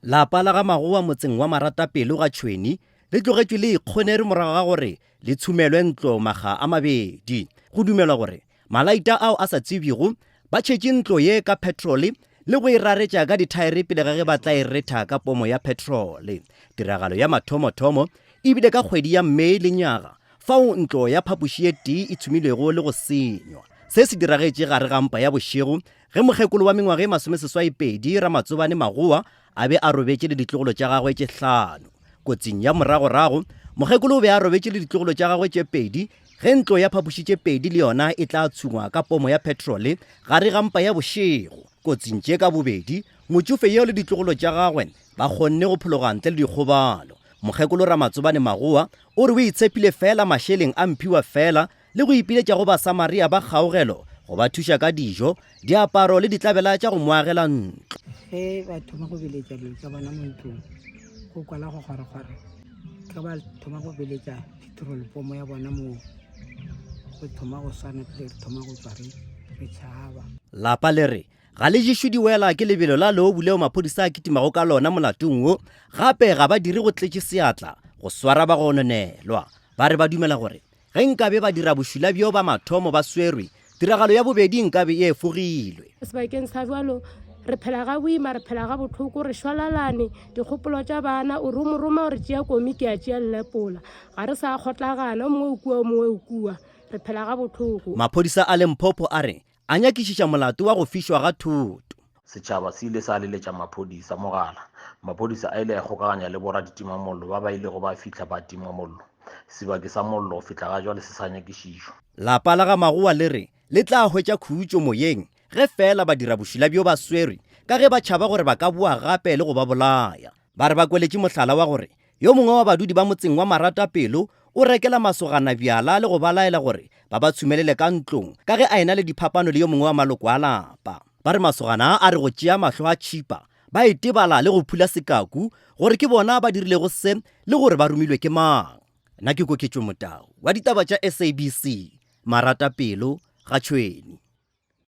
Lapa la ga Magoa motseng wa Maratapelo ga Tshweni le tlogetšwe le ikgonere morago ga gore le tshumelwe ntlo maga a mabedi. Go dumelwa gore malaita ao a sa tsebego ba tšhetše ntlo ye ka petrole le go e raretša ka dithaere pele ga ge ba tla e retha ka pomo ya petrole. Tiragalo ya mathomothomo ebile ka kgwedi ya Mei lenyaga fao ntlo ya phapoši ye tee e tshumilwego le go senywa. Se se diragetše gare ga mpa ya bošego ge mokgekolo wa mengwaga e 22 Ramatsobane Magoa a be a robetše le ditlogolo tša gagwe tše 5. Kotsing ya moragorago mokgekolo o be a robetše le ditlogolo tša gagwe tše 2 ge ntlo ya phapoši tše 2 le yona e tla tshungwa ka pomo ya petrole gare ga mpa ya bošego. Kotsing tše ka bobedi motšofe yeo le ditlogolo tša gagwe ba kgonne go phologa ntle le dikgobalo. Mokgekolo Ramatsobane Magoa o re o itshepile fela mašeleng a mphiwa fela le go ipiletša go basamaria ba kgaogelo go ba thuša ka dijo, diaparo le ditlabela tša go moagela ntlo. Ge ba thoma go beletša dilo tša bona mo ntlong go kwala go kgwarekgware ge ba thoma go beletša petrol pomo ya bona moo go thoma go swana pele re thoma go tswa re tšhaba. Lapa le re ga le ješo di wela ke lebelo la loobu leo maphodisa a kitimago ka lona molatong wo, gape ga ba dire go tletše seatla go swara ba go nonelwa. Ba re ba dumela gore ge nkabe ba dira bošula bjo ba mathomo ba swerwe, tiragalo ya bobedi nkabe e efogilwe. Sebakeng sa bjalo re phela ga boima, re phela ga botlhoko, re šwalalane dikgopolo tša bana o romoroma gore tšea komi ke a tšea lelepola ga re sa kgotlagana o mongwe o kua o mongwe o kua, re phela ga botlhoko. Maphodisa a Limpopo a re a nyakišiša molato wa go fišwa ga thoto. Setšhaba se ile sa leletša maphodisa mogala. Maphodisa a ile a kgokaganya le boraditimamollo ba ile go ba fitlha ba tima mollo. Sebaki sa mollo go fitlha ga jwale se sa nyakišišwa. Lapa la ga Magoa le re le tla hwetša khutšo moyeng ge fela ba dira bošula bjo ba swerwe ka ge ba tšhaba gore ba ka boa gape le go ba bolaya. Ba re ba kweletše mohlala wa gore yo mongwe wa badudi ba motseng wa Maratapelo o rekela masogana bjala le go ba laela gore ba ba tshumelele ka ntlong ka ge a ena le diphapano le yo mongwe wa maloko a lapa. Ba re masogana a re go tšea mahlo a tšhipa ba itebala le go phula sekaku gore ke bona ba dirilego se le gore ba romilwe ke mang. Nna ke Koketšo Motau wa ditaba tša SABC Maratapelo ga Tshweni.